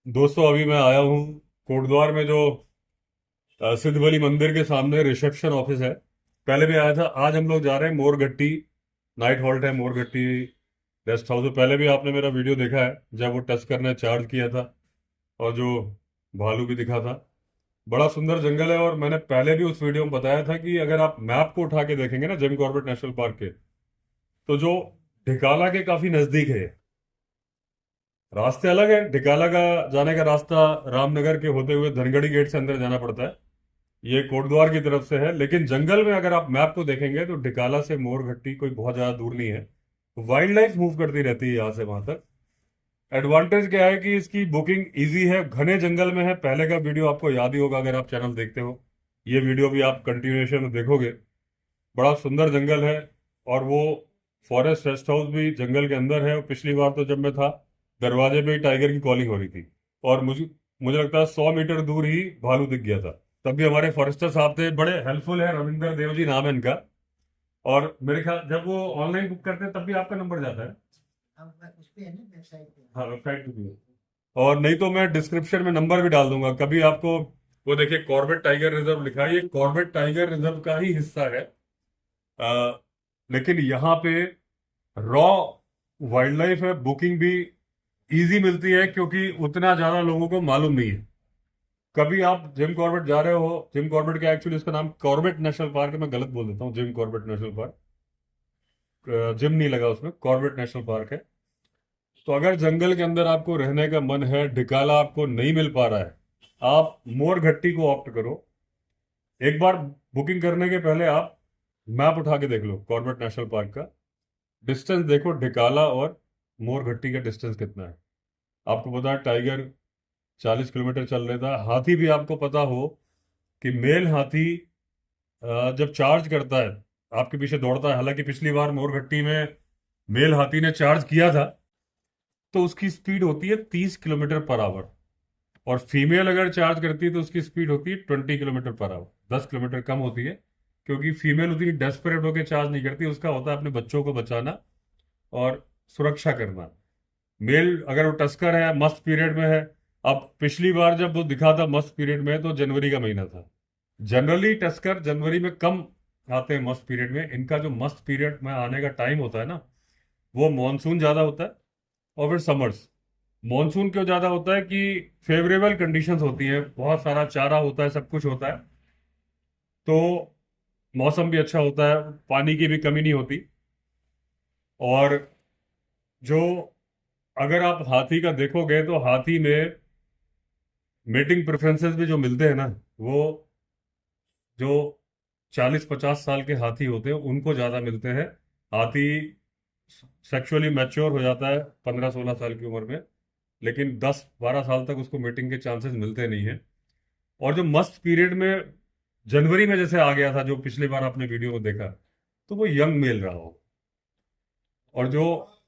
दोस्तों अभी मैं आया हूँ कोटद्वार में जो सिद्ध बली मंदिर के सामने रिसेप्शन ऑफिस है। पहले भी आया था। आज हम लोग जा रहे हैं मोरघट्टी। नाइट हॉल्ट है मोरघट्टी रेस्ट हाउस। तो पहले भी आपने मेरा वीडियो देखा है जब वो टच करने चार्ज किया था और जो भालू भी दिखा था। बड़ा सुंदर जंगल है और मैंने पहले भी उस वीडियो में बताया था कि अगर आप मैप को उठा के देखेंगे ना जिम कॉर्बेट नेशनल पार्क के, तो जो ढिकाला के काफी नजदीक है। रास्ते अलग है। ढिकाला का जाने का रास्ता रामनगर के होते हुए धनगढ़ी गेट से अंदर जाना पड़ता है। ये कोटद्वार की तरफ से है, लेकिन जंगल में अगर आप मैप को देखेंगे तो ढिकाला से मोरघट्टी कोई बहुत ज्यादा दूर नहीं है। वाइल्ड लाइफ मूव करती रहती है यहाँ से वहां तक। एडवांटेज क्या है कि इसकी बुकिंग इजी है। घने जंगल में है। पहले का वीडियो आपको याद ही होगा अगर आप चैनल देखते हो। ये वीडियो भी आप कंटिन्यूएशन में देखोगे। बड़ा सुंदर जंगल है। और वो फॉरेस्ट रेस्ट हाउस भी जंगल के अंदर है। और पिछली बार तो जब मैं था, दरवाजे पे ही टाइगर की कॉलिंग हो रही थी। और मुझे मुझे लगता है 100 मीटर दूर ही भालू दिख गया था। तब भी हमारे फॉरेस्टर साहब थे, बड़े हेल्पफुल है। रविंदर देव जी नाम है इनका। और मेरे ख्याल जब वो ऑनलाइन बुक करते हैं तब भी आपका नंबर जाता है। उस पे है ना वेबसाइट पे। हाँ, वेबसाइट पे भी है। और नहीं तो मैं डिस्क्रिप्शन में नंबर भी डाल दूंगा कभी आपको। वो देखिए कॉर्बेट टाइगर रिजर्व लिखा है। ये कॉर्बेट टाइगर रिजर्व का ही हिस्सा है। अ, लेकिन यहाँ पे रॉ वाइल्ड लाइफ है। बुकिंग भी इजी मिलती है क्योंकि उतना ज्यादा लोगों को मालूम नहीं है। कभी आप जिम कॉर्बेट जा रहे हो, जिम कॉर्बेट का एक्चुअली इसका नाम कॉर्बेट नेशनल पार्क है। मैं गलत बोल देता हूँ, Jim Corbett national park. Gym नहीं लगा उसमें, कॉर्बेट नेशनल पार्क है। तो अगर जंगल के अंदर आपको रहने का मन है, ढिकाला आपको नहीं मिल पा रहा है, आप मोरघट्टी को ऑप्ट करो। एक बार बुकिंग करने के पहले आप मैप उठा के देख लो कॉर्बेट नेशनल पार्क का। डिस्टेंस देखो ढिकाला और मोरघट्टी का डिस्टेंस कितना है। आपको पता है टाइगर 40 किलोमीटर चल रहा था। हाथी भी आपको पता हो कि मेल हाथी जब चार्ज करता है आपके पीछे दौड़ता है। हालांकि पिछली बार मोरघट्टी में मेल हाथी ने चार्ज किया था तो उसकी स्पीड होती है 30 किलोमीटर पर आवर। और फीमेल अगर चार्ज करती है तो उसकी स्पीड होती है 20 किलोमीटर पर आवर, 10 किलोमीटर कम होती है। क्योंकि फीमेल उतनी डेस्परेट होकर चार्ज नहीं करती, उसका होता है अपने बच्चों को बचाना और सुरक्षा करना। मेल अगर वो टस्कर है, मस्त पीरियड में है। अब पिछली बार जब वो दिखा था मस्त पीरियड में, तो जनवरी का महीना था। जनरली टस्कर जनवरी में कम आते हैं मस्त पीरियड में। इनका जो मस्त पीरियड में आने का टाइम होता है ना, वो मानसून ज्यादा होता है और फिर समर्स। मानसून क्यों ज्यादा होता है कि फेवरेबल कंडीशंस होती हैं, बहुत सारा चारा होता है, सब कुछ होता है। तो मौसम भी अच्छा होता है, पानी की भी कमी नहीं होती। और जो अगर आप हाथी का देखोगे तो हाथी में मेटिंग प्रेफरेंसेस भी जो मिलते हैं ना, वो जो 40-50 साल के हाथी होते हैं उनको ज्यादा मिलते हैं। हाथी सेक्सुअली मैच्योर हो जाता है 15-16 साल की उम्र में, लेकिन 10-12 साल तक उसको मेटिंग के चांसेस मिलते नहीं है। और जो मस्त पीरियड में जनवरी में जैसे आ गया था, जो पिछली बार आपने वीडियो में देखा, तो वो यंग मेल रहा हो। और जो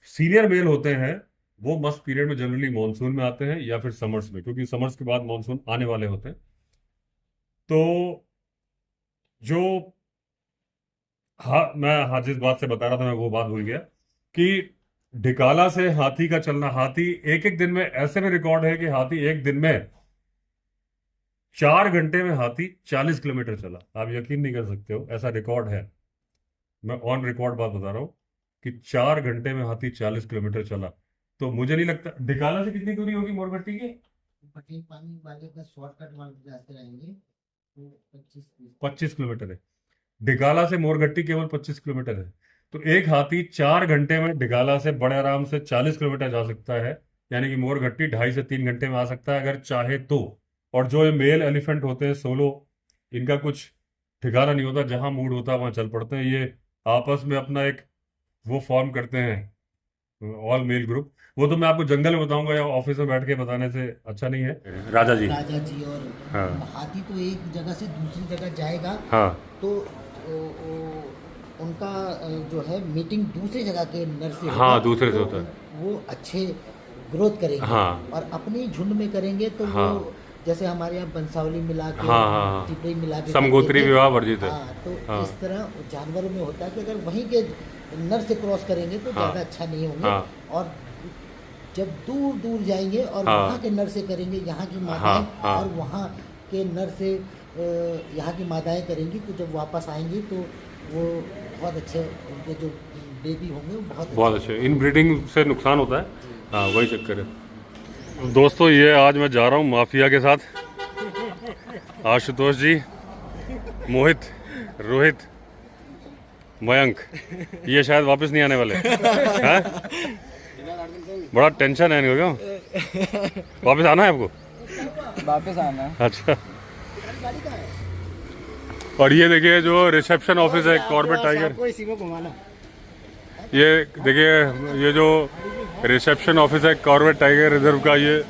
सीनियर मेल होते हैं वो मस्त पीरियड में जनरली मानसून में आते हैं या फिर समर्स में, क्योंकि समर्स के बाद मानसून आने वाले होते हैं। तो जो हाँ जिस बात से बता रहा था मैं वो बात भूल गया कि ढिकाला से हाथी का चलना। हाथी एक एक दिन में, ऐसे में रिकॉर्ड है कि हाथी एक दिन में 4 घंटे में हाथी 40 किलोमीटर चला। आप यकीन नहीं कर सकते हो, ऐसा रिकॉर्ड है। मैं ऑन रिकॉर्ड बात बता रहा हूँ कि 4 घंटे में हाथी 40 किलोमीटर चला। तो मुझे नहीं लगता। ढिकाला से कितनी दूरी होगी मोरघट्टी की? पटेल पानी वाले का शॉर्टकट वाले रास्ते रहेंगे तो 25-30। 25 किलोमीटर है। ढिकाला से मोरघट्टी केवल 25 किलोमीटर है। तो एक हाथी 4 घंटे में ढिकाला से बड़े आराम से 40 किलोमीटर जा सकता है। यानी कि मोरघट्टी 2.5 से 3 घंटे में आ सकता है अगर चाहे तो। और जो ये मेल एलिफेंट होते हैं सोलो, इनका कुछ ठिकाना नहीं होता, जहां मूड होता है वहां चल पड़ते हैं। ये आपस में अपना एक वो फॉर्म करते हैं, ऑल मेल ग्रुप। वो तो मैं आपको जंगल में बताऊंगा या ऑफिस में बैठ के बताने से अच्छा नहीं है। राजा जी। राजा जी और हाँ हाथी तो एक जगह से दूसरी जगह जाएगा। हाँ तो उनका जो है मीटिंग दूसरी जगह के नर से होगा। हाँ, दूसरे से तो होता है। वो अच्छे ग्रोथ करेंगे। हाँ और अपने झुंड में करेंगे तो वो हाँ जैसे हमारे यहाँ बंसावली मिला के हाँ हाँ हाँ, टिपड़ी मिला के समगोत्री करते थे। विवाह वर्जित है। हाँ, तो हाँ इस तरह जानवरों में होता है कि अगर वहीं के नर से क्रॉस करेंगे तो हाँ ज़्यादा अच्छा नहीं होंगे। हाँ और जब दूर दूर जाएंगे और हाँ। वहाँ के नर से करेंगे यहाँ की माताएं, हाँ, हाँ। और वहाँ के नर से यहाँ की माताएं करेंगी, तो जब वापस आएंगी तो वो बहुत अच्छे, उनके जो बेबी होंगे वो बहुत अच्छे। इन ब्रीडिंग से नुकसान होता है, हाँ वही चक्कर है। दोस्तों ये आज मैं जा रहा हूँ माफिया के साथ, आशुतोष जी, मोहित, रोहित, मयंक, ये शायद वापस नहीं आने वाले हैं। बड़ा टेंशन है इनको, क्यों वापस आना है आपको? वापस आना है। अच्छा। और ये देखिए जो रिसेप्शन ऑफिस है कॉर्बेट टाइगर, इसी में घुमाना। ये देखिए ये जो रिसेप्शन ऑफिस है कॉर्बेट टाइगर रिजर्व का, ये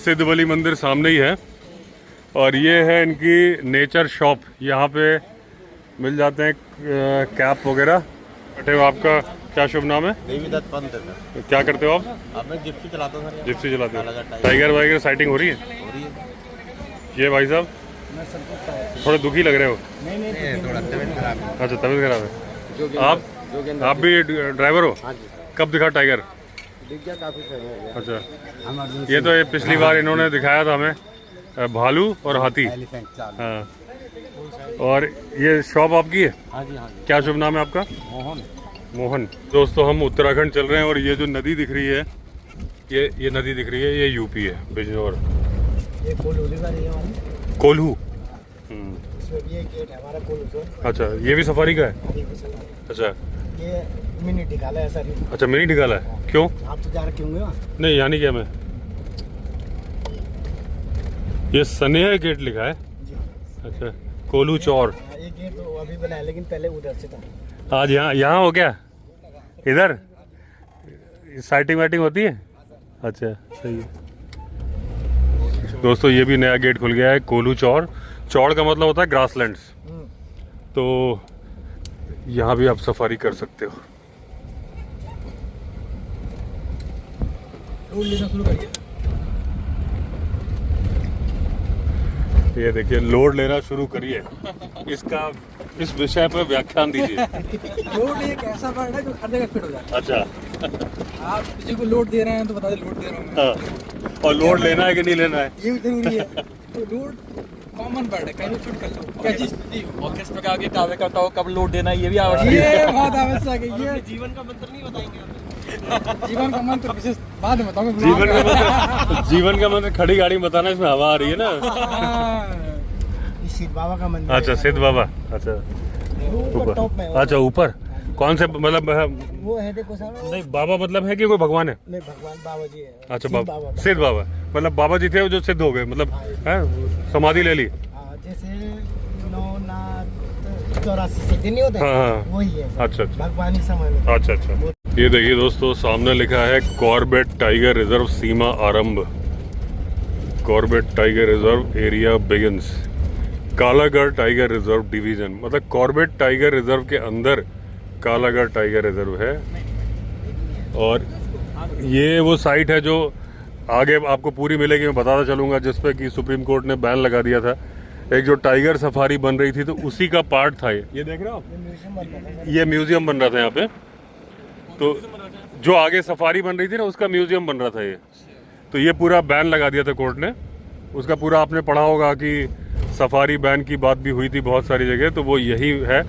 सिद्ध बली मंदिर सामने ही है। और ये है इनकी नेचर शॉप, यहाँ पे मिल जाते हैं कैप वगैरह। बैठे हो, आपका क्या शुभ नाम है? देवीदत्त पंत है सर। क्या करते हो आप? अब मैं जिप्सी चलाता हूँ सर। जिप्सी चलाते हो? टाइगर टाइगर वाइगर साइटिंग हो रही है? हो रही है। ये भाई साहब थोड़े दुखी लग रहे हो। नहीं, थोड़ा तबीयत खराब है। अच्छा, तबीयत खराब है। आप भी ड्राइवर हो? कब दिखा टाइगर? दिख गया काफी समय हो गया। अच्छा, ये तो ये पिछली बार इन्होंने दिखाया था हमें, भालू और हाथी। एलिफेंट चाल। हाँ। और ये शॉप आपकी है? हाँ जी, हाँ जी। क्या शुभ नाम है आपका? मोहन। मोहन। दोस्तों हम उत्तराखंड चल रहे हैं और ये जो नदी दिख रही है, ये नदी दिख रही है, ये यूपी है, बिजनौर। ये कोल्हू रिवर है वाली। कोल्हू। इसमें भी एक गेट है हमारा कोल्हू। अच्छा, ये भी सफारी का है? ये भी सफारी। अच्छा ये मिनी टिकाला है सर। अच्छा, मिनी ढिकाला है। क्यों? आप तो जा रखे होंगे वहाँ। नहीं, यानी क्या मैं, ये स्नेह गेट लिखा है। अच्छा, कोल्हू चौर। ये गेट तो अभी बना है, लेकिन पहले उधर से था। आज यहाँ हो गया, इधर साइटिंग वाइटिंग होती है। अच्छा, सही है। दोस्तों ये भी नया गेट खुल गया है, कोल्हू चौर। चौड़ का मतलब होता है ग्रासलैंड्स। तो यहाँ भी आप सफारी कर सकते हो। रोड लेना शुरू करिए। ये देखिए, लोड लेना शुरू करिए। इसका इस विषय पर व्याख्यान दीजिए। लोड एक ऐसा वर्ड है जो हर जगह फिट हो जाता अच्छा। है। आप किसी को लोड दे रहे हैं तो बता दें लोड दे रहा हूँ मैं। हाँ। और लोड लेना है कि नहीं लेना है? ये भी जरूरी है। तो लोड कॉमन वर्ड है, कहीं भी फिट कर लो, क्या चीज भी हो। और किस प्रकार के कार्य करता हो, कब लोड देना है, ये भी आवश्यक है। ये बहुत आवश्यक है। ये जीवन का मंत्र नहीं बताएंगे आप? जीवन का मंत्र विशेष बाद में बताऊंगा। जीवन का मतलब खड़ी गाड़ी में बताना, इसमें हवा आ रही है ना। ये सिद्ध बाबा का मंदिर अच्छा, है। सिद्ध बाबा। अच्छा, वो ऊपर टॉप में है। अच्छा ऊपर कौन से मतलब वो है, देखो सर। नहीं, बाबा मतलब है कि कोई भगवान है? नहीं, भगवान बाबा जी है। अच्छा, सिद्ध बाबा, सिद्ध बाबा मतलब बाबा जी थे जो सिद्ध हो गए, मतलब है समाधि ले ली। जैसे 84 सिद्धि नहीं होते, हाँ, हाँ। वही है सर। अच्छा, अच्छा। भगवानी समय में। अच्छा अच्छा। ये देखिए दोस्तों, सामने लिखा है कॉर्बेट टाइगर रिजर्व सीमा आरंभ। Corbett tiger reserve area begins. Kalagarh tiger reserve division, मतलब कॉर्बेट टाइगर रिजर्व के अंदर कालागढ़ टाइगर रिजर्व है। और ये वो साइट है जो आगे आपको पूरी मिलेगी, मैं बताता चलूँगा, जिस पे कि सुप्रीम कोर्ट ने बैन लगा दिया था। एक जो टाइगर सफारी बन रही थी, तो उसी का पार्ट था ये देख रहे हो आप? म्यूजियम बन रहा है। ये म्यूजियम बन रहा था यहाँ पे। तो जो आगे सफारी बन रही थी ना, उसका म्यूजियम बन रहा था ये। तो ये पूरा बैन लगा दिया था कोर्ट ने। उसका पूरा आपने पढ़ा होगा कि सफारी बैन की बात भी हुई थी बहुत सारी जगह, तो वो यही है।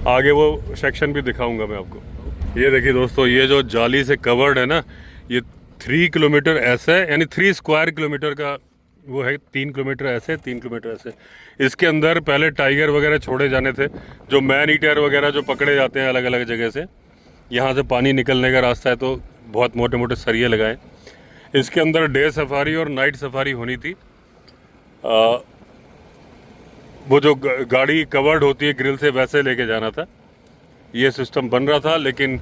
आगे वो सेक्शन भी दिखाऊंगा मैं आपको। ये देखिए दोस्तों, ये जो जाली से कवर्ड है ना, ये 3 किलोमीटर ऐसे, यानी 3 स्क्वायर किलोमीटर का वो है। 3 किलोमीटर ऐसे, 3 किलोमीटर ऐसे। इसके अंदर पहले टाइगर वगैरह छोड़े जाने थे, जो मैन ईटर वगैरह जो पकड़े जाते हैं अलग अलग जगह से। यहाँ से पानी निकलने का रास्ता है, तो बहुत मोटे मोटे सरिये लगाए। इसके अंदर डे सफारी और नाइट सफारी होनी थी। वो जो गाड़ी कवर्ड होती है ग्रिल से, वैसे लेके जाना था। ये सिस्टम बन रहा था, लेकिन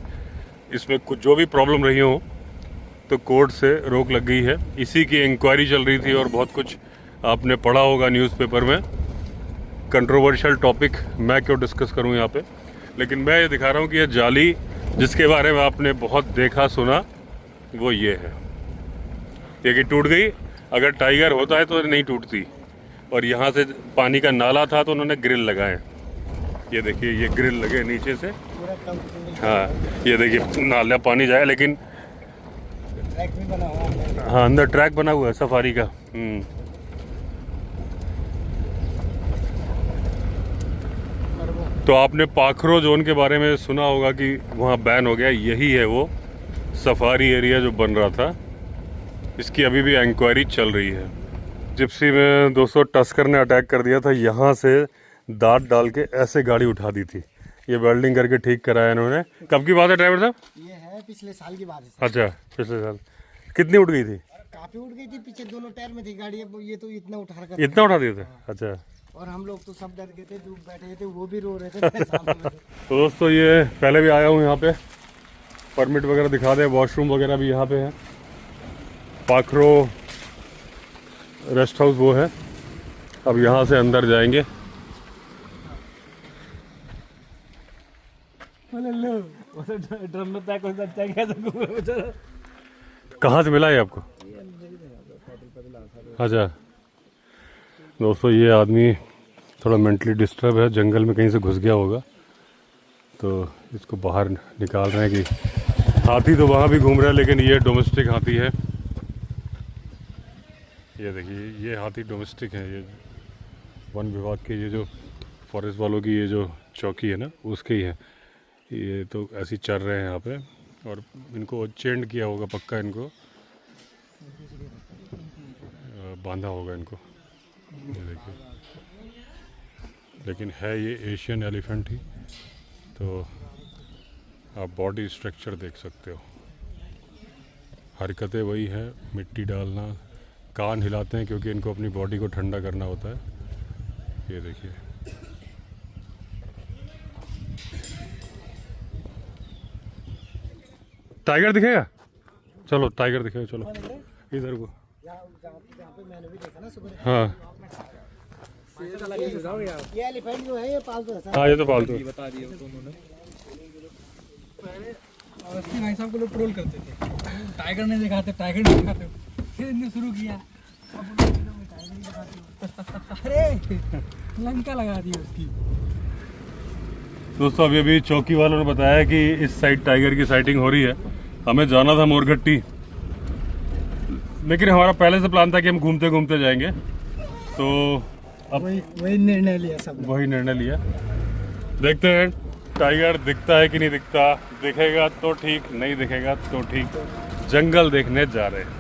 इसमें कुछ जो भी प्रॉब्लम रही हो, तो कोर्ट से रोक लग गई है। इसी की इंक्वायरी चल रही थी और बहुत कुछ आपने पढ़ा होगा न्यूज़पेपर में। कंट्रोवर्शियल टॉपिक मैं क्यों डिस्कस करूं यहाँ पे, लेकिन मैं ये दिखा रहा हूँ कि ये जाली जिसके बारे में आपने बहुत देखा सुना, वो ये है। ये कि टूट गई, अगर टाइगर होता है तो नहीं टूटती। और यहाँ से पानी का नाला था, तो उन्होंने ग्रिल लगाए। ये देखिए, ये ग्रिल लगे नीचे से। हाँ, ये देखिए नाला पानी जाए, लेकिन ट्रैक भी बना हुआ है। हाँ अंदर ट्रैक बना हुआ है सफारी का। तो आपने पाखरो जोन के बारे में सुना होगा कि वहाँ बैन हो गया, यही है वो सफारी एरिया जो बन रहा था। इसकी अभी भी इंक्वायरी चल रही है। जिप्सी में दोस्तों टस्कर ने अटैक कर दिया था, यहाँ से दांत डाल के ऐसे गाड़ी उठा दी थी। ये वेल्डिंग करके ठीक कराया इन्होंने। कब की बात है ड्राइवर साहब? ये है पिछले साल की बात है। अच्छा पिछले साल। कितनी उठ गई थी? काफी उठ गई थी, पीछे दोनों टायर में थी गाड़ी। अब ये तो इतना उठा कर इतना उठा दिया था? अच्छा। और हम लोग तो सब डर गए थे, जो बैठे थे वो भी रो रहे थे सामने में। तो दोस्तों ये पहले भी आया हूँ यहाँ पे, परमिट वगैरह दिखा दे। वॉशरूम वगैरह भी यहाँ पे है। पाखरो रेस्ट हाउस वो है। अब यहाँ से अंदर जाएंगे। ड्रम में पैक हो सकता है क्या? कहाँ से मिला है आपको? अच्छा दोस्तों ये आदमी थोड़ा मेंटली डिस्टर्ब है, जंगल में कहीं से घुस गया होगा, तो इसको बाहर निकाल रहे हैं। कि हाथी तो वहाँ भी घूम रहा है, लेकिन ये डोमेस्टिक हाथी है। ये देखिए ये हाथी डोमेस्टिक है। ये वन विभाग के, ये जो फॉरेस्ट वालों की ये जो चौकी है ना, उसके ही है। ये तो ऐसे ही चल रहे हैं यहाँ पे, और इनको चेंड किया होगा पक्का, इनको बांधा होगा इनको। ये देखिए, लेकिन है ये एशियन एलिफेंट ही। तो आप बॉडी स्ट्रक्चर देख सकते हो, हरकतें वही हैं, मिट्टी डालना, कान हिलाते हैं क्योंकि इनको अपनी बॉडी को ठंडा करना होता है। ये देखिए टाइगर दिखेगा? चलो टाइगर दिखेगा, चलो इधर को। हाँ ये एलिफेंट जो है ये पालतू है सर। हाँ ये तो पालतू है। बता दिया उन्होंने। अवस्थी भाई साहब को लोग ट्रोल करते थे, टाइगर नहीं दिखाते, टाइगर नहीं दिखाते। फिर इन्होंने शुरू किया, अब टाइगर नहीं दिखाते। अरे लंका लगा दी उसकी। दोस्तों अभी अभी चौकी वालों ने बताया कि इस साइड टाइगर की साइटिंग हो रही है। हमें जाना था मोरघट्टी, लेकिन हमारा पहले से प्लान था कि हम घूमते घूमते जाएंगे, तो अब वही निर्णय लिया सब। वही निर्णय लिया। देखते हैं टाइगर दिखता है कि नहीं दिखता। दिखेगा तो ठीक, नहीं दिखेगा तो ठीक। जंगल देखने जा रहे हैं।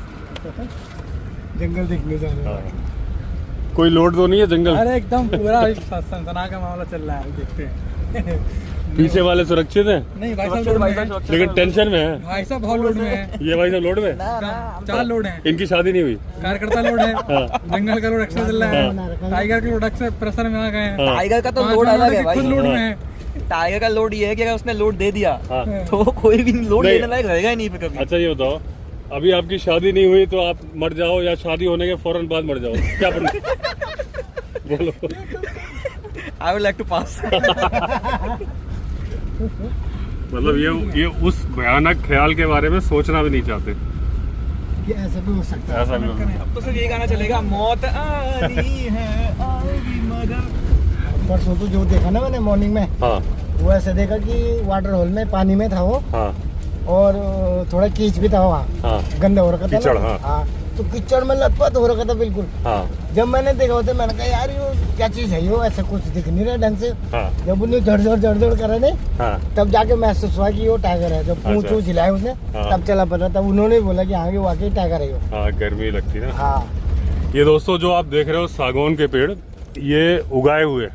जंगल देखने जा रहे हैं। हाँ। कोई लोड तो नहीं है जंगल? अरे एकदम पूरा सनसना का मामला चल रहा है, देखते हैं। पीछे वाले सुरक्षित हैं? नहीं भाई साहब लोड में है। लेकिन टेंशन में है। भाई साहब बहुत लोड में है। ये भाई साहब लोड में? 4 लोड हैं। इनकी शादी नहीं हुई? कार्यकर्ता लोड है, जंगल का लोड एक्स्ट्रा चल रहा है, टाइगर का लोड एक्स्ट्रा प्रेशर में आ गए हैं। टाइगर का तो 5 लोड अलग है खुद भाई। लोड में है। टाइगर का लोड ये है कि अगर उसने लोड दे दिया हाँ। तो कोई भी लोड नहीं। लेने लायक रहेगा ही नहीं फिर कभी। अच्छा ये बताओ, अभी आपकी शादी नहीं हुई तो आप मर जाओ, या शादी होने के फौरन बाद मर जाओ, क्या बोलो? आई वुड लाइक टू पास। मतलब ये उस भयानक ख्याल के बारे में सोचना भी नहीं चाहते। ये ऐसा भी हो सकता है। ऐसा भी होगा। अब तो सिर्फ ये गाना चलेगा, मौत आनी है आएगी मगर। परसों तो जो देखा ना मैंने मॉर्निंग में, हाँ वो ऐसे देखा कि वाटर होल में पानी में था वो, हाँ और थोड़ा कीच भी था वहाँ, हाँ गंदा हो रखा था कीचड़, ना। हाँ। तो कीचड़ में लथपथ हो रखा था बिल्कुल। हाँ जब मैंने देखा होता मैंने कहा यार ये क्या चीज है, ये ऐसा कुछ दिख नहीं रहा ढंग से। हाँ जब उन्हें झड़ करा ने, हाँ तब जाके महसूस हुआ कि वो टाइगर है। जब पूंछ अच्छा। वूछ हिलाया उसने, हाँ। तब चला पता, तब उन्होंने बोला कि हाँ ये वाकई टाइगर है वो। हाँ गर्मी लगती ना। हाँ ये दोस्तों जो आप देख रहे हो सागौन के पेड़, ये उगाए हुए,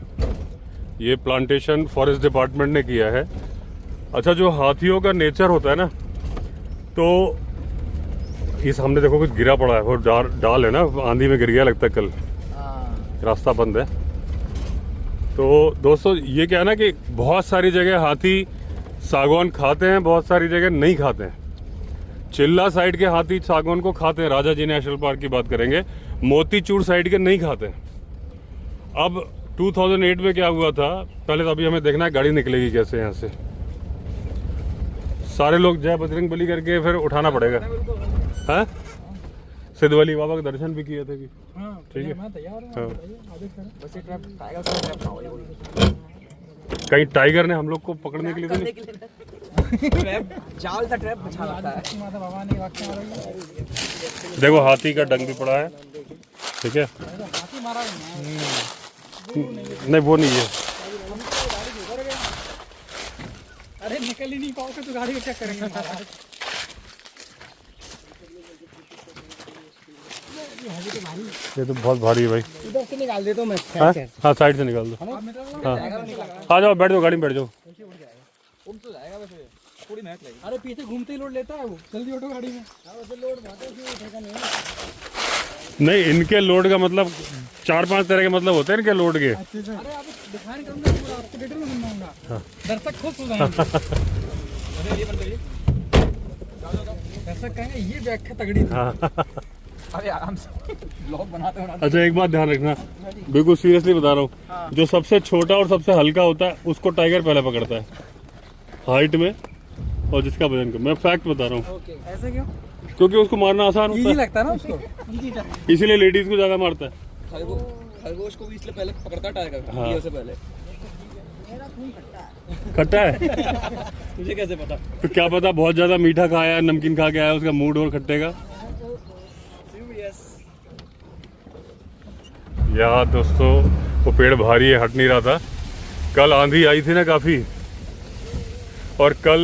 ये प्लांटेशन फॉरेस्ट डिपार्टमेंट ने किया है। अच्छा जो हाथियों का नेचर होता है ना, तो ये सामने देखो कुछ गिरा पड़ा है, वो डाल है ना, आंधी में गिर गया लगता है कल, रास्ता बंद है। तो दोस्तों ये क्या है ना कि बहुत सारी जगह हाथी सागौन खाते हैं, बहुत सारी जगह नहीं खाते हैं। चिल्ला साइड के हाथी सागौन को खाते हैं, राजा जी नेशनल पार्क की बात करेंगे। मोतीचूर साइड के नहीं खाते हैं। अब 2008 में क्या हुआ था, पहले तो अभी हमें देखना है गाड़ी निकलेगी कैसे यहाँ से। सारे लोग जय बजरंग बली करके फिर उठाना पड़ेगा। हाँ सिद्धवली बाबा के दर्शन भी किए थे कि? ठीक है। मैं तैयार हूं, हाँ। आदेश करें। बस ये ट्रैप टाइगर से ट्रैप ना हो। कहीं टाइगर ने हम लोग को पकड़ने के लिए तो नहीं? ट्रैप जाल था, ट्रैप बचा लगता है। माता भवानी वाक्य मारा देखो हाथी का डंग भी पड़ा है, ठीक है। हाथी मारा नहीं वो नहीं है, अरे निकल ही नहीं पाओगे तो गाड़ी को क्या करेंगे महाराज। ये तो बहुत भारी है भाई। इधर से निकाल देता हूँ मैं। हाँ हाँ साइड से निकाल दो। हाँ आ जाओ, बैठ जाओ, गाड़ी में बैठ जाओ। उड़ तो जाएगा वैसे, थोड़ी मेहनत लगेगी। अरे पीछे घूमते ही लोड लेता है वो, जल्दी उठो गाड़ी में। नहीं इनके लोड का मतलब 4-5 तरह के मतलब होते हैं इनके लोड के। अरे आप दिखा नहीं करूंगा पूरा, आपको डिटेल में सुनाऊंगा, दर्शक खुश हो जाएंगे। दर्शक कहेंगे ये व्याख्या तगड़ी थी। अरे आराम से ब्लॉग बनाते हो ना। अच्छा एक बात ध्यान रखना, बिल्कुल सीरियसली बता रहा हूँ, जो सबसे छोटा और सबसे हल्का होता है उसको टाइगर पहले पकड़ता है हाइट में, और जिसका वजन कम। मैं फैक्ट बता रहा हूँ, ऐसे क्यों? क्योंकि उसको मारना आसान होता इजी है, लगता है ना उसको, इसीलिए लेडीज को ज्यादा मारता है। खरगोश को भी इसलिए पहले पकड़ता है टाइगर, हाँ। ये से पहले। खट्टा है तुझे कैसे पता? तो क्या पता बहुत ज्यादा मीठा खाया है, नमकीन खा के आया, उसका मूड और खट्टे का। यार दोस्तों वो पेड़ भारी है, हट नहीं रहा था। कल आंधी आई थी ना काफ़ी, और कल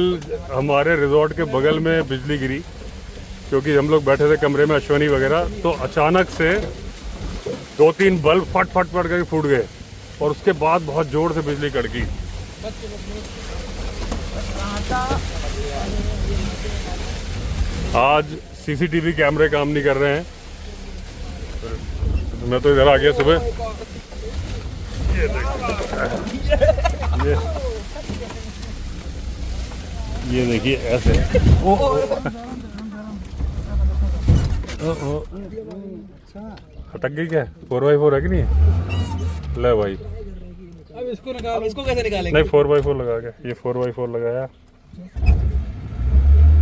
हमारे रिजॉर्ट के बगल में बिजली गिरी, क्योंकि हम लोग बैठे थे कमरे में अश्वनी वगैरह, तो अचानक से 2-3 बल्ब फट करके फूट गए, और उसके बाद बहुत ज़ोर से बिजली कड़की। आज सीसीटीवी कैमरे काम नहीं कर रहे हैं, मैं तो इधर आ गया सुबह। ये देखिए ऐसे अटक गई क्या? 4x4 है कि नहीं? ले भाई, अब इसको निकाल। इसको कैसे निकालेंगे? नहीं 4x4 लगा के, ये 4x4 लगाया,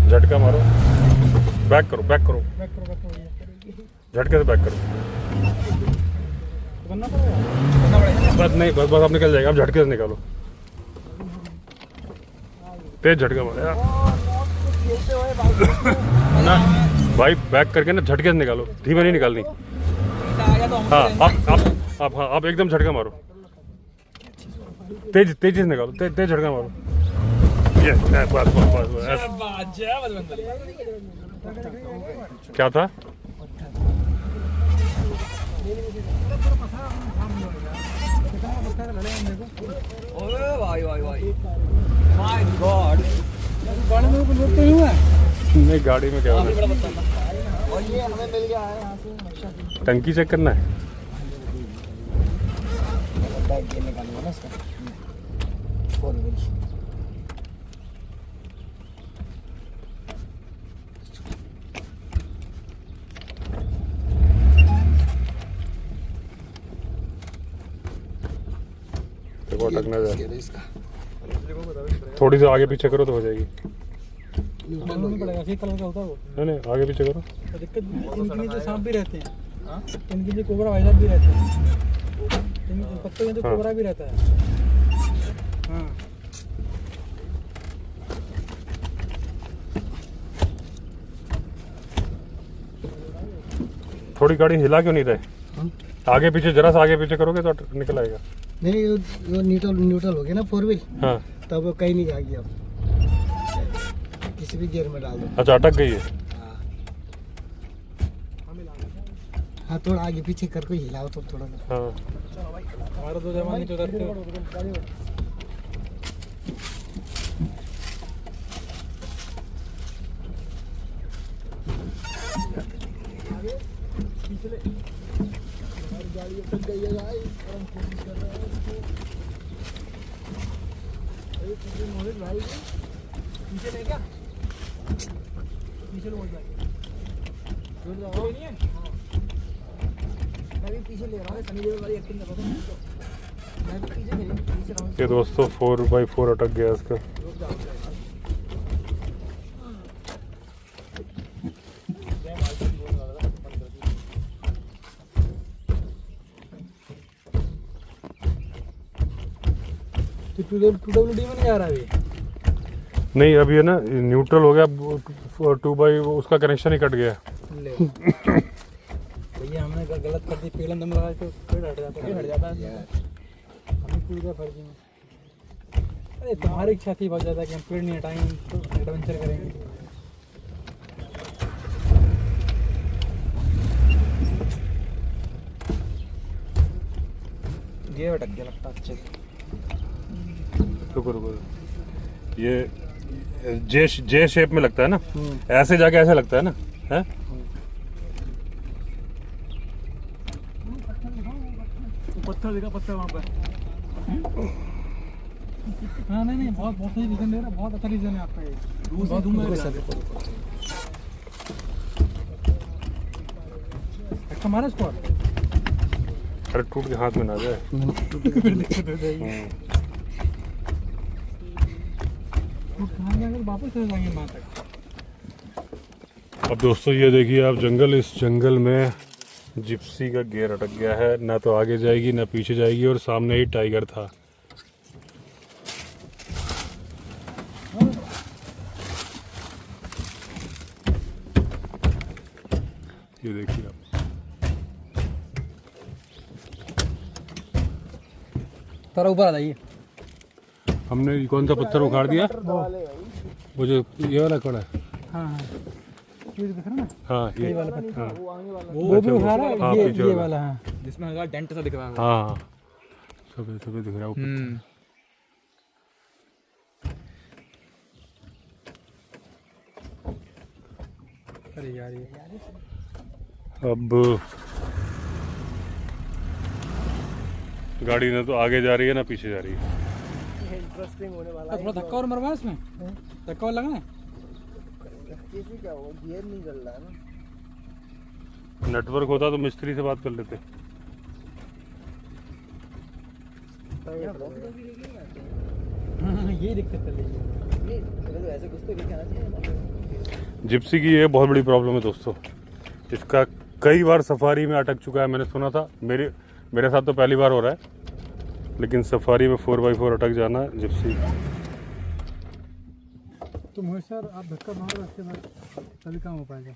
झटका मारो, बैक करो, झटके से बैक करो। बनना पड़ेगा। बस नहीं, बस अब निकल जाएगा। अब झटके से निकालो, तेज झटका मारो ना भाई, बैक करके ना झटके से निकालो, धीमे नहीं निकालनी। हाँ आप एकदम झटका मारो, तेजी से निकालो, तेज झटका मारो। ये बस क्या था? भाई माय गॉड, गाड़ी में कुछ लोग तो नहीं हुआ है? नहीं गाड़ी में क्या हो रहा है? और ये हमें मिल गया है यहाँ से। टंकी चेक करना है। बैग ये निकालूंगा ना इसका। 4 व्हील। देखो अटकना जाए, थोड़ी सी आगे पीछे करो तो हो जाएगी। मालूम नहीं पड़ेगा, ठीक कलर का होता है वो। नहीं आगे पीछे करो। तो दिक्कत इनके नीचे सांप भी रहते हैं, इनके नीचे कोबरा भाई साहब भी रहते हैं, इन पत्तों के नीचे कोबरा भी रहता है। हाँ थोड़ी गाड़ी हिला क्यों नहीं रहे? आगे पीछे, जरा सा आगे पीछे करोगे तो निकल आएगा। नहीं वो न्यूट्रल हो गया ना 4 व्हील, हाँ तब वो कहीं नहीं जाएगी। अब किसी भी गियर में डाल दो। अच्छा अटक गई है। हाँ थोड़ा आगे पीछे करके हिलाओ तो थोड़ा सा। हाँ हमारे तो जवान नीचे उतरते हो। पीछे ले क्या? पीछे लो भाई। मैं भी पीछे ले रहा हूँ, सनी देओल वाली एक्टिंग कर रहा हूँ। मैं भी पीछे रहा हूँ। ये दोस्तों 4x4 अटक गया इसका। तो 2WD में नहीं आ रहा अभी? नहीं अभी है ना न्यूट्रल हो गया 2x उसका कनेक्शन ही कट गया। ले भैया हमने गलत कर दी, पेड़ अंदर में लगा तो पेड़ हट जाता है। हमें कूद गया फर्जी में। अरे तुम्हारी इच्छा थी बहुत ज़्यादा कि हम पेड़ नहीं हटाएंगे तो एडवेंचर करेंगे। ये अटक गया लगता अच्छे से। रुको ये जे शेप में लगता है ना, ऐसे जाके ऐसे लगता है ना, है पत्थर देखा, पत्थर वहाँ पर। हाँ नहीं बहुत बहुत सही रीजन दे रहा, बहुत अच्छा रीजन है आपका ये। बहुत धूम है हमारा स्क्वाड। अरे टूट के हाथ में ना जाए। टूट जाएगा वापस चले जाएंगे वहाँ तक। अब दोस्तों ये देखिए आप जंगल, इस जंगल में जिप्सी का गियर अटक गया है, ना तो आगे जाएगी ना पीछे जाएगी, और सामने ही टाइगर था। ये देखिए आप, थोड़ा ऊपर आ जाइए। हमने कौन सा पत्थर उखाड़ दिया, वो जो ये वाला खड़ा है। हाँ हाँ ये दिख रहा ना, हाँ ये वाला हाँ वो भी उखा रहा हाँ, है, पीछे ये वाला। वाला हाँ। जिसमें हल्का डेंट सा दिख रहा है। हाँ सफेद सफेद दिख रहा है ऊपर। अरे यार ये अब गाड़ी ना तो आगे जा रही है ना पीछे जा रही है। इंटरेस्टिंग होने वाला थोड़ा धक्का और मरवा इसमें, धक्का और लगना है। कैसे क्या होगा, गियर नहीं चल रहा है ना। नेटवर्क होता तो मिस्त्री से बात कर लेते। हाँ यही दिक्कत चल रही है। तो ऐसे कुछ तो लेके आना चाहिए ना। जिप्सी की ये बहुत बड़ी प्रॉब्लम है दोस्तों, इसका कई बार सफारी में अटक चुका है। मैंने सुना था, मेरे साथ तो पहली बार हो रहा है, लेकिन सफारी में 4x4 अटक जाना जिप्सी। तो मोहित सर आप धक्का मारो, इसके बाद तभी काम हो पाएगा।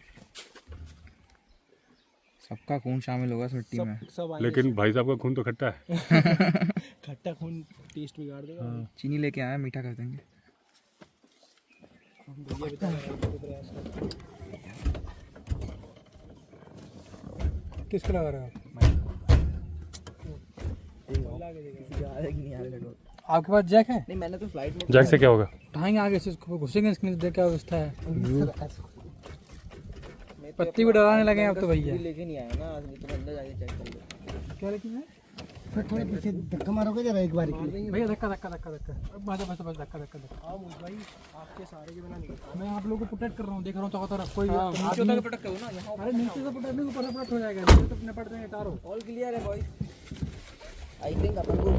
सबका खून शामिल होगा इस मिट्टी में। सब लेकिन भाई साहब का खून तो खट्टा है। खट्टा खून टेस्ट बिगाड़ देगा। चीनी लेके आया, मीठा कर देंगे। किसको लगा रहे हो आपके पास जैक है? नहीं मैंने तो फ्लाइट में जैक से क्या होगा? उठाएंगे आगे से, इसको घुसेंगे इसके नीचे, देख क्या अवस्था है। पत्ती भी डराने लगे हैं अब तो भैया। लेके नहीं आया ना आज, नहीं तो अंदर जाके चेक कर लो। क्या लेकिन है फिर थोड़ा पीछे धक्का मारोगे जरा एक बार के लिए। भैया, धक्का धक्का धक्का धक्का, बस बस बस धक्का धक्का धक्का। हाँ भाई आपके सहारे के बिना नहीं। मैं आप लोगों को प्रोटेक्ट कर रहा हूँ, देख रहा हूँ चारों तरफ कोई नीचे आदमी- उतर के पटक करो ना यहाँ। अरे नीचे से पटकने को ऊपर हो जाएगा, नीचे तो अपने पट देंगे तारो। ऑल क्लियर है बॉयज। आई थिंक अपन को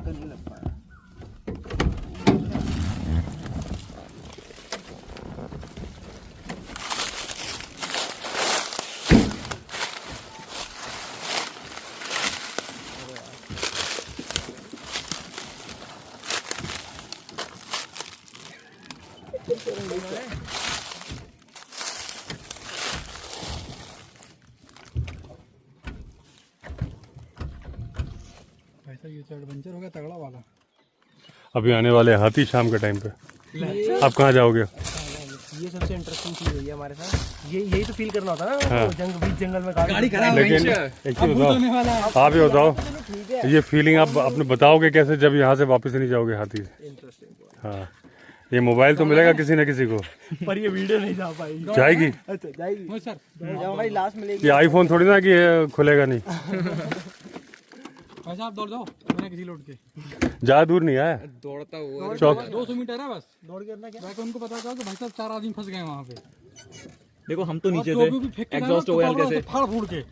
करने लग पाया। ऐसा ये तो एडवेंचर हो गया तगड़ा वाला। अभी आने वाले हाथी शाम के टाइम पे। आप कहाँ जाओगे? ये सबसे इंटरेस्टिंग चीज हुई है हमारे साथ। यही तो फील करना होता है ना, हाँ। बीच जंगल में गाड़ी खराब लेकिन एक चीज बताओ, आप ये बताओ, ये फीलिंग आप अपने बताओगे कैसे जब यहाँ से वापस नहीं जाओगे हाथी से? हाँ, ये मोबाइल तो मिलेगा किसी न किसी को, पर ये वीडियो नहीं जा पाई। जाएगी। अच्छा जाएगी। मोहित सर जब हमारी लास्ट मिलेगी। ये आईफोन थोड़ी ना कि ये खुलेगा नहीं। भाई साहब दौड़ जाओ, मैंने किसी लोड के ज्यादा दूर नहीं है, दौड़ता हुआ चौक 200 मीटर है बस। दौड़ करना क्या? जाके उनको पता चला कि भाई साहब 4 आदमी फंस गए वहाँ पे। देखो हम तो नीचे और जो भी फेंक थे, के जाना, एग्जॉस्ट हो गया हल्के से। फाड़ फूड़ के।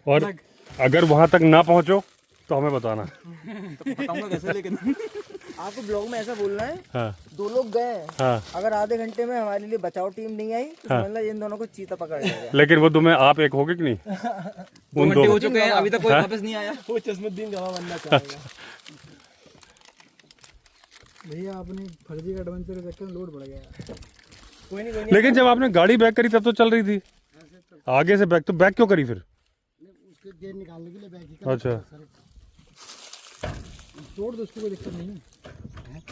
और अगर वहां तक ना पहुंचो तो हमें बताना। बताऊंगा कैसे, लेकिन आपको ब्लॉग में ऐसा बोलना है, हाँ 2 लोग गए हैं, हाँ, अगर आधे घंटे में हमारे लिए बचाव टीम नहीं आई तो समझ लो इन दोनों को चीता पकड़ लिया। लेकिन वो तुम्हें आप एक होगे कि नहीं? 2 उन घंटे हो दो चुके हैं, अभी तक कोई वापस नहीं आया। वो चश्मुद्दीन गवाह बनना चाहेगा। भैया आपने फर्जी का एडवेंचर के चक्कर में लोड बढ़ गया। कोई नहीं लेकिन जब आपने गाड़ी बैक करी तब तो चल रही थी, आगे से बैक, तो बैक क्यों करी फिर? उसके गेयर निकालने के लिए बैग ही अच्छा, तोड़ दो उसको, कोई दिक्कत नहीं है।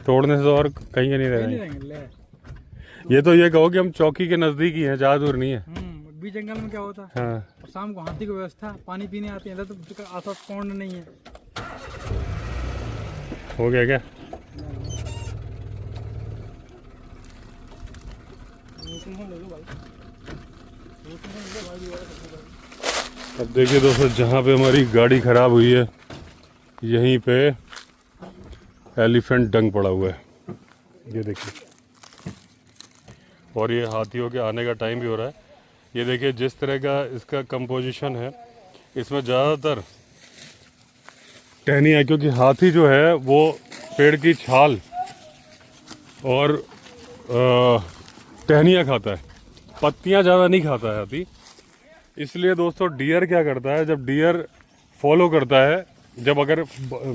तोड़ने से तो और कहीं नहीं नहीं रहेंगे। रहेंगे ले। ये तो ये कहो कि हम चौकी के नजदीक ही हैं, ज्यादा दूर नहीं है। बीच जंगल में क्या होता है, हाँ, और शाम को हाथी की व्यवस्था, पानी पीने आते हैं, इधर तो आसपास पौंड नहीं है। हो गया क्या? अब देखिए दोस्तों, जहाँ पे हमारी गाड़ी खराब हुई है यहीं पे एलिफेंट डंग पड़ा हुआ है, ये देखिए। और ये हाथियों के आने का टाइम भी हो रहा है। ये देखिए जिस तरह का इसका कंपोजिशन है, इसमें ज़्यादातर टहनी है, क्योंकि हाथी जो है वो पेड़ की छाल और टहनियाँ खाता है, पत्तियाँ ज़्यादा नहीं खाता है हाथी। इसलिए दोस्तों डियर क्या करता है, जब डियर फॉलो करता है, जब अगर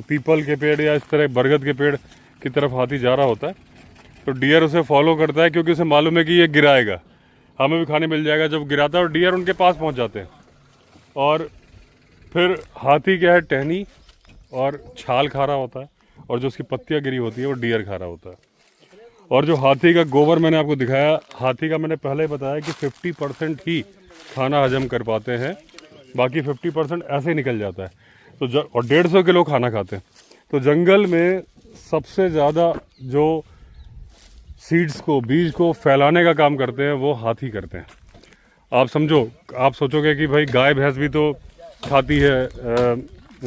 पीपल के पेड़ या इस तरह बरगद के पेड़ की तरफ हाथी जा रहा होता है तो डियर उसे फॉलो करता है, क्योंकि उसे मालूम है कि ये गिराएगा, हमें भी खाने मिल जाएगा। जब गिराता है और डियर उनके पास पहुंच जाते हैं, और फिर हाथी क्या है, टहनी और छाल खा रहा होता है, और जो उसकी पत्तियाँ गिरी होती है वो डियर खा रहा होता है। और जो हाथी का गोबर मैंने आपको दिखाया, हाथी का मैंने पहले ही बताया कि 50% ही खाना हजम कर पाते हैं, बाकी 50% ऐसे ही निकल जाता है। तो और 150 किलो खाना खाते हैं। तो जंगल में सबसे ज़्यादा जो सीड्स को, बीज को फैलाने का काम करते हैं वो हाथी करते हैं। आप समझो, आप सोचोगे कि भाई गाय भैंस भी तो खाती है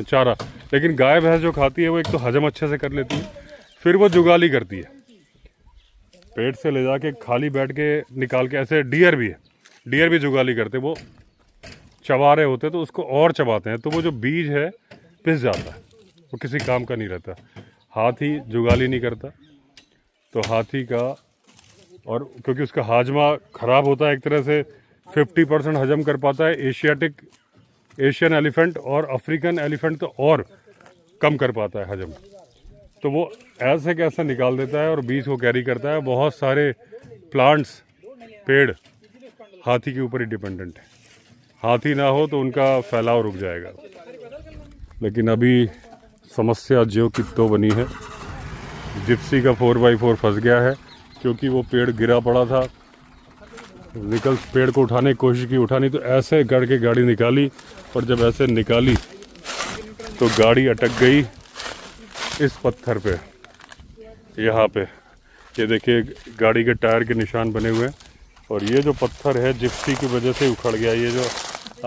चारा, लेकिन गाय भैंस जो खाती है वो एक तो हजम अच्छे से कर लेती है, फिर वो जुगाली करती है, पेट से ले जाके खाली बैठ के निकाल के। ऐसे डियर भी है, डियर भी जुगाली करते, वो चबा रहे होते तो उसको और चबाते हैं, तो वो जो बीज है पिस जाता है, वो किसी काम का नहीं रहता। हाथी जुगाली नहीं करता, तो हाथी का, और क्योंकि उसका हाजमा खराब होता है एक तरह से, 50% हजम कर पाता है। एशियन एलिफेंट और अफ्रीकन एलिफेंट तो और कम कर पाता है हजम, तो वो ऐसे कैसे निकाल देता है और बीज को कैरी करता है। बहुत सारे प्लांट्स, पेड़ हाथी के ऊपर ही डिपेंडेंट है, हाथी ना हो तो उनका फैलाव रुक जाएगा। लेकिन अभी समस्या जो कि तो बनी है, जिप्सी का 4x4 फंस गया है, क्योंकि वो पेड़ गिरा पड़ा था, पेड़ को उठाने की कोशिश की, उठा नहीं, तो ऐसे करके गाड़ी निकाली, और जब ऐसे निकाली तो गाड़ी अटक गई इस पत्थर पे, यहाँ पे। ये देखिए गाड़ी के टायर के निशान बने हुए हैं, और ये जो पत्थर है जिप्सी की वजह से उखड़ गया। ये जो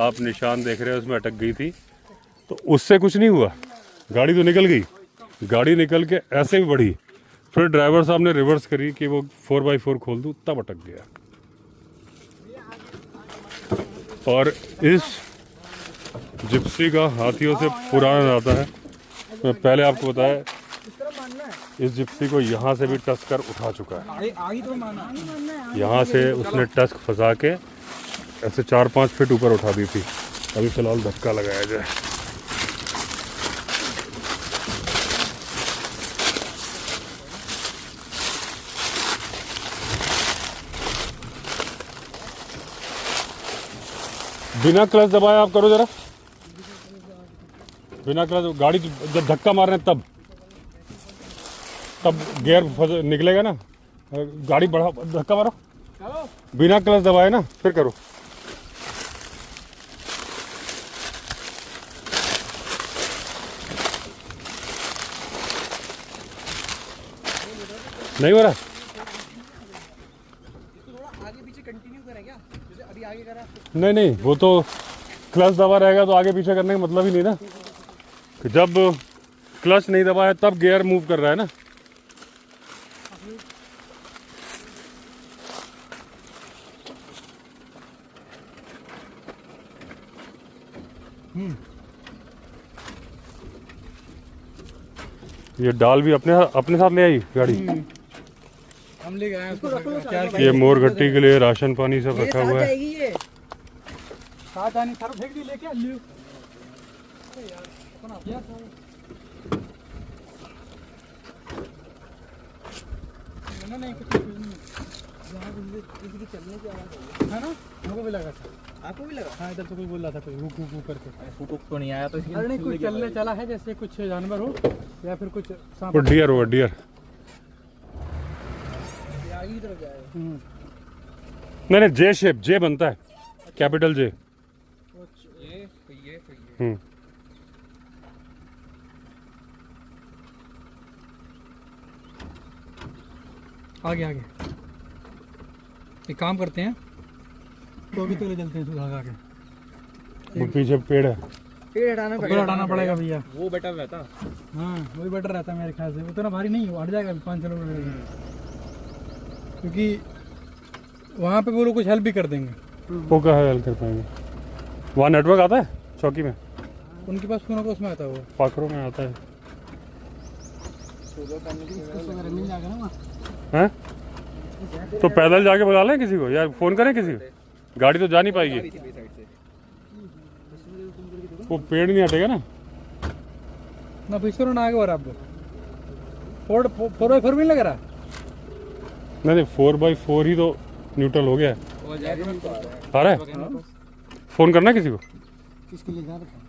आप निशान देख रहे हैं उसमें अटक गई थी, तो उससे कुछ नहीं हुआ, गाड़ी तो निकल गई। गाड़ी निकल के ऐसे ही बढ़ी, फिर ड्राइवर साहब ने रिवर्स करी कि वो 4x4 खोल दूँ, तब अटक गया। और इस जिप्सी का हाथियों से पुराना नाता है। मैं पहले आपको बताया, इस जिप्सी को यहाँ से भी टस्कर उठा चुका है, यहाँ से उसने टस्क फंसा के ऐसे 4-5 फीट ऊपर उठा दी थी। अभी फिलहाल धक्का लगाया जाए। बिना क्लच दबाए आप करो जरा, बिना क्लच। गाड़ी जब धक्का मार रहे हैं तब गियर निकलेगा ना, गाड़ी बढ़ा, धक्का मारो, बिना क्लच दबाए ना, फिर करो। नहीं हो रहा, आगे पीछे कंटिन्यू करें क्या, जैसे अभी आगे करा? नहीं, वो तो क्लच दबा रहेगा तो आगे पीछे करने का मतलब ही नहीं ना। जब क्लच नहीं दबा है तब गियर मूव कर रहा है ना। ये डाल भी अपने साथ ले आई गाड़ी। हम ले गए उसको, ये मोरघट्टी के लिए राशन पानी सब रखा हुआ है। ये साथ आनी थारो फेंक दी लेके लियो यार, ना नहीं कुछ नहीं किसी की चलने की आवाज़ है ना, हमको भी लगा था। आपको भी लगा? हाँ इधर तो कोई बोल रहा था कोई रुक रुक करके। फुक तो नहीं आया तो इसकी अरे नहीं कुछ चलने चला है जैसे कुछ जानवर हो या फिर कुछ सांप। वो डियर हुआ डियर। आगे की तरफ जाए। नहीं नहीं, जे शेप, जे बनता है, कैपिटल जे। ये आगे आगे एक काम करते हैं तो अभी तो ले चलते हैं सुधा के। वो पीछे पेड़ है। पेड़ हटाना पेड़ हटाना पड़ेगा भैया। वो बेटर रहता। हाँ वही बेटर रहता है मेरे ख्याल से, उतना भारी नहीं हो, हट जाएगा 5 किलोमीटर, क्योंकि वहाँ पे वो लोग कुछ हेल्प भी कर देंगे। वो कहाँ हेल्प कर पाएंगे? वहाँ नेटवर्क आता है चौकी में? उनके पास फोन होगा उसमें आता है वो। पाखरों में आता है। मिल जाएगा ना वहाँ। हैं? तो पैदल जाके बुला लें किसी को या फोन करें किसी को? गाड़ी तो जा नहीं पाएगी। वो पेड़ नहीं हटेगा ना। ना पिछले ना आगे बराबर 4x4 भी लग रहा। नहीं 4x4 ही तो न्यूट्रल हो गया है। वो जाएगा आ रहा है? फोन करना किसी को? किसके लिए जा रहा था?